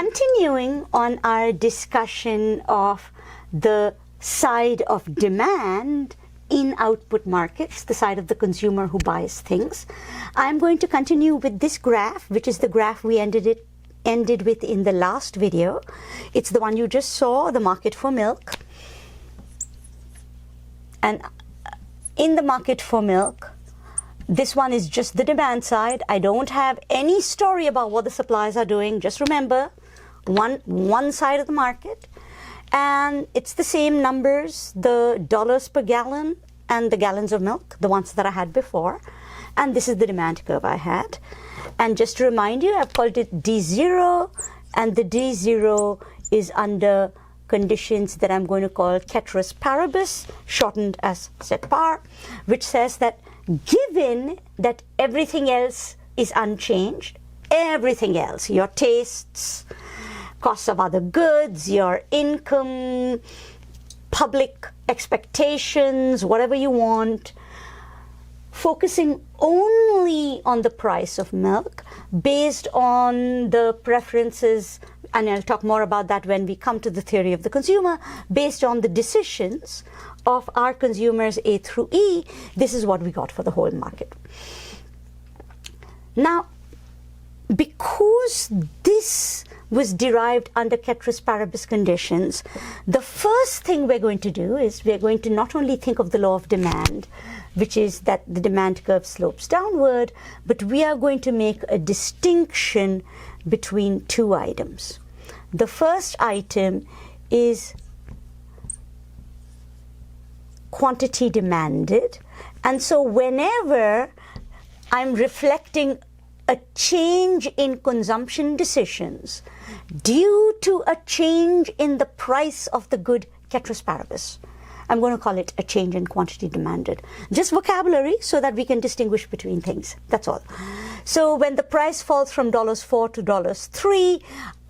Continuing on our discussion of the side of demand in output markets, the side of the consumer who buys things, I'm going to continue with this graph, which is the graph we ended with in the last video. It's the one you just saw, the market for milk. And in the market for milk, this one is just the demand side. I don't have any story about what the suppliers are doing. Just remember, one side of the market. And it's the same numbers, the dollars per gallon and the gallons of milk, the ones that I had before. And this is the demand curve I had. And just to remind you, I've called it D0, and the D0 is under conditions that I'm going to call ceteris paribus, shortened as set par, which says that given that everything else is unchanged, everything else, your tastes, costs of other goods, your income, public expectations, whatever you want, focusing only on the price of milk based on the preferences, and I'll talk more about that when we come to the theory of the consumer, based on the decisions of our consumers A through E, this is what we got for the whole market. Now, because this was derived under ceteris paribus conditions, the first thing we're going to do is we're going to not only think of the law of demand, which is that the demand curve slopes downward, but we are going to make a distinction between two items. The first item is quantity demanded, and so whenever I'm reflecting a change in consumption decisions due to a change in the price of the good ceteris paribus, I'm going to call it a change in quantity demanded. Just vocabulary so that we can distinguish between things. That's all. So when the price falls from $4 to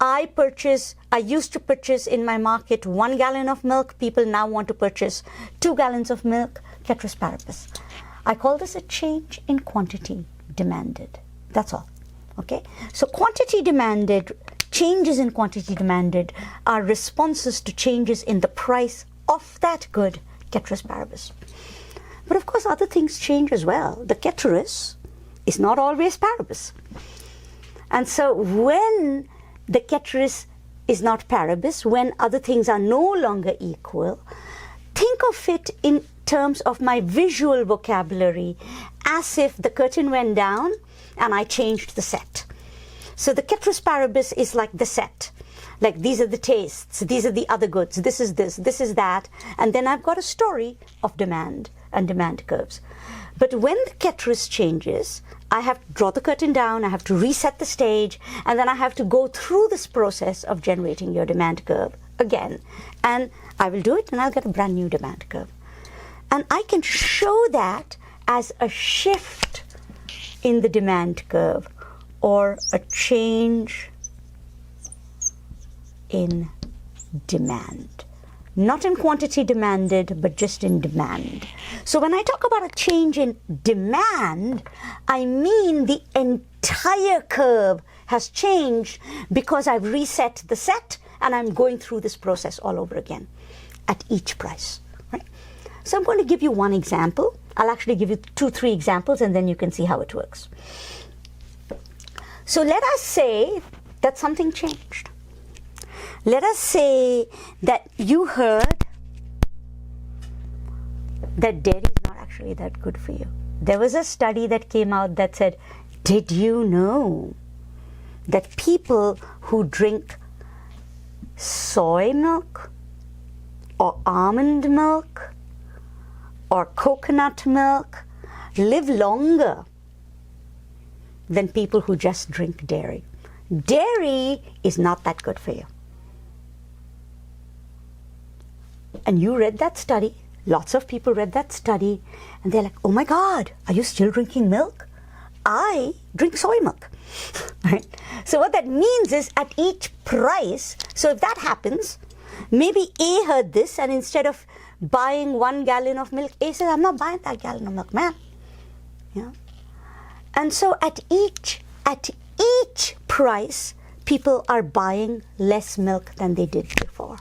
$3, I used to purchase in my market 1 gallon of milk. People now want to purchase 2 gallons of milk, ceteris paribus. I call this a change in quantity demanded. That's all. Okay? So quantity demanded, changes in quantity demanded are responses to changes in the price of that good, ceteris paribus. But of course, other things change as well. The ceteris is not always paribus. And so when the ceteris is not paribus, when other things are no longer equal, think of it in terms of my visual vocabulary as if the curtain went down and I changed the set. So the ceteris paribus is like the set. Like, these are the tastes, these are the other goods, this is that, and then I've got a story of demand and demand curves. But when the ceteris changes, I have to draw the curtain down, I have to reset the stage, and then I have to go through this process of generating your demand curve again. And I will do it, and I'll get a brand new demand curve. And I can show that as a shift in the demand curve, or a change in demand. Not in quantity demanded, but just in demand. So when I talk about a change in demand, I mean the entire curve has changed because I've reset the set and I'm going through this process all over again at each price. Right? So I'm going to give you one example. I'll actually give you 2-3 examples and then you can see how it works. So let us say that something changed. Let us say that you heard that dairy is not actually that good for you. There was a study that came out that said, did you know that people who drink soy milk or almond milk or coconut milk live longer than people who just drink dairy? Dairy is not that good for you. And you read that study, lots of people read that study, and they're like, oh my God, are you still drinking milk? I drink soy milk. Right? So what that means is at each price, so if that happens, maybe A heard this, and instead of buying 1 gallon of milk, A says, I'm not buying that gallon of milk, man. Yeah. And so at each price, people are buying less milk than they did before.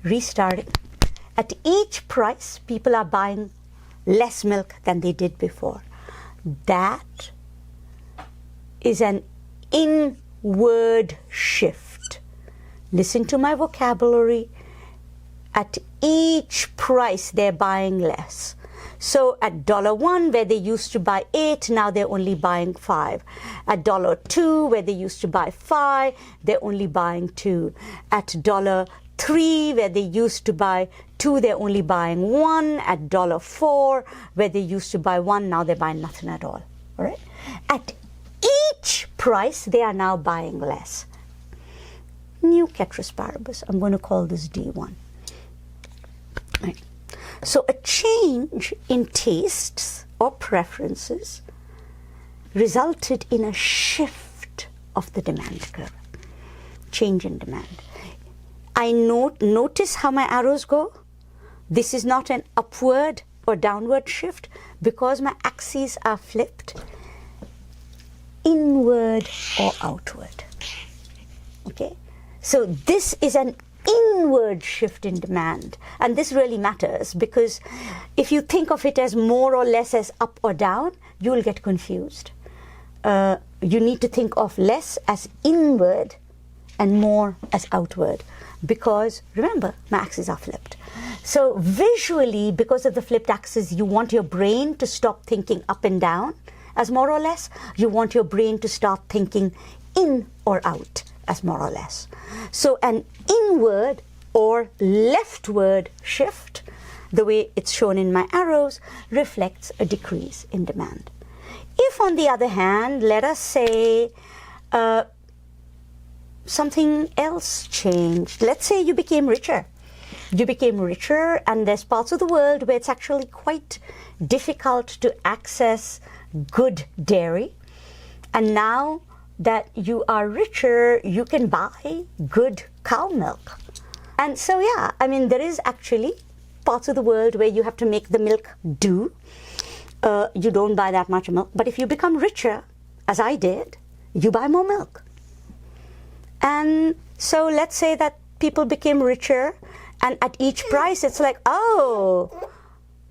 Restarting. At each price, people are buying less milk than they did before. That is an inward shift. Listen to my vocabulary. At each price, they're buying less. So at $1, where they used to buy 8, now they're only buying 5. At $2, where they used to buy 5, they're only buying 2. At $3, where they used to buy 2, they're only buying 1. At $4, where they used to buy 1, now they're buying nothing at all. All right? At each price, they are now buying less. New ceteris paribus. I'm going to call this D1. Right. So a change in tastes or preferences resulted in a shift of the demand curve. Change in demand. I notice how my arrows go. This is not an upward or downward shift because my axes are flipped inward or outward. Okay? So this is an inward shift in demand, and this really matters because if you think of it as more or less as up or down, you will get confused. You need to think of less as inward and more as outward because remember, my axes are flipped. So visually, because of the flipped axis, you want your brain to stop thinking up and down as more or less. You want your brain to start thinking in or out as more or less. So an inward or leftward shift, the way it's shown in my arrows, reflects a decrease in demand. If, on the other hand, let us say something else changed. Let's say you became richer. You became richer, and there's parts of the world where it's actually quite difficult to access good dairy. And now that you are richer, you can buy good cow milk. And so, yeah, I mean, there is actually parts of the world where you have to make the milk do. You don't buy that much milk. But if you become richer, as I did, you buy more milk. And so let's say that people became richer, and at each price, it's like, oh,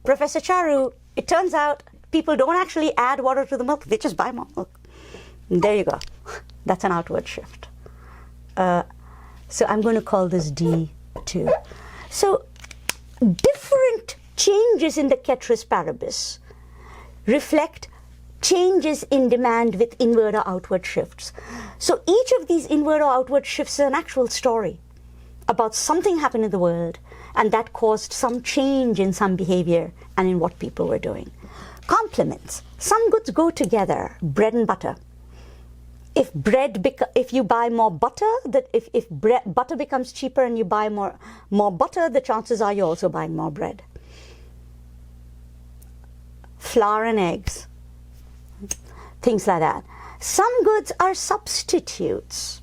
Professor Charu, it turns out people don't actually add water to the milk. They just buy more milk. There you go. That's an outward shift. So I'm going to call this D2. So different changes in the ceteris paribus reflect changes in demand with inward or outward shifts. So each of these inward or outward shifts is an actual story about something happened in the world, and that caused some change in some behavior and in what people were doing. Complements. Some goods go together, bread and butter. If you buy more butter, if butter becomes cheaper and you buy more butter, the chances are you're also buying more bread. Flour and eggs, things like that. Some goods are substitutes.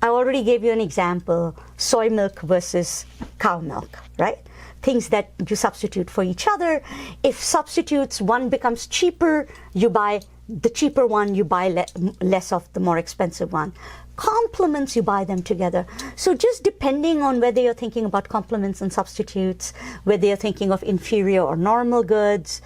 I already gave you an example, soy milk versus cow milk, right? Things that you substitute for each other. If substitutes, one becomes cheaper, you buy the cheaper one, you buy less of the more expensive one. Complements, you buy them together. So just depending on whether you're thinking about complements and substitutes, whether you're thinking of inferior or normal goods,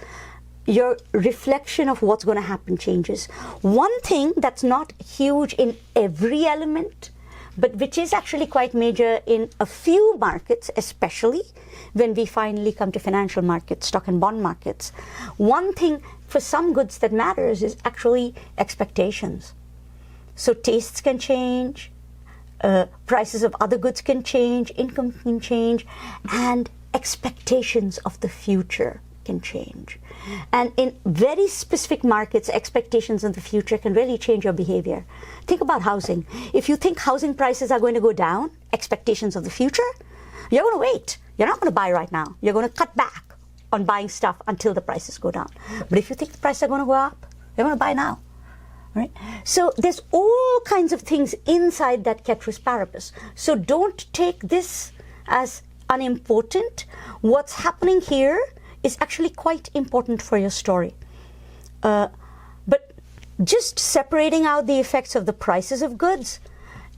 your reflection of what's going to happen changes. One thing that's not huge in every element, but which is actually quite major in a few markets, especially when we finally come to financial markets, stock and bond markets. One thing for some goods that matters is actually expectations. So tastes can change, prices of other goods can change, income can change, and expectations of the future can change. And in very specific markets, expectations in the future can really change your behavior. Think about housing. If you think housing prices are going to go down, expectations of the future, you're going to wait. You're not going to buy right now. You're going to cut back on buying stuff until the prices go down. But if you think the prices are going to go up, you're going to buy now. Right? So there's all kinds of things inside that ceteris paribus. So don't take this as unimportant. What's happening here is actually quite important for your story. But just separating out the effects of the prices of goods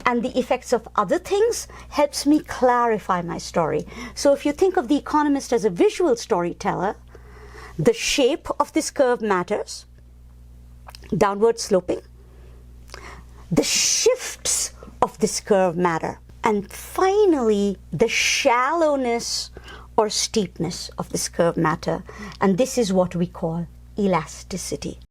and the effects of other things helps me clarify my story. So if you think of The Economist as a visual storyteller, the shape of this curve matters, downward sloping. The shifts of this curve matter. And finally, the shallowness or steepness of this curve matter. And this is what we call elasticity.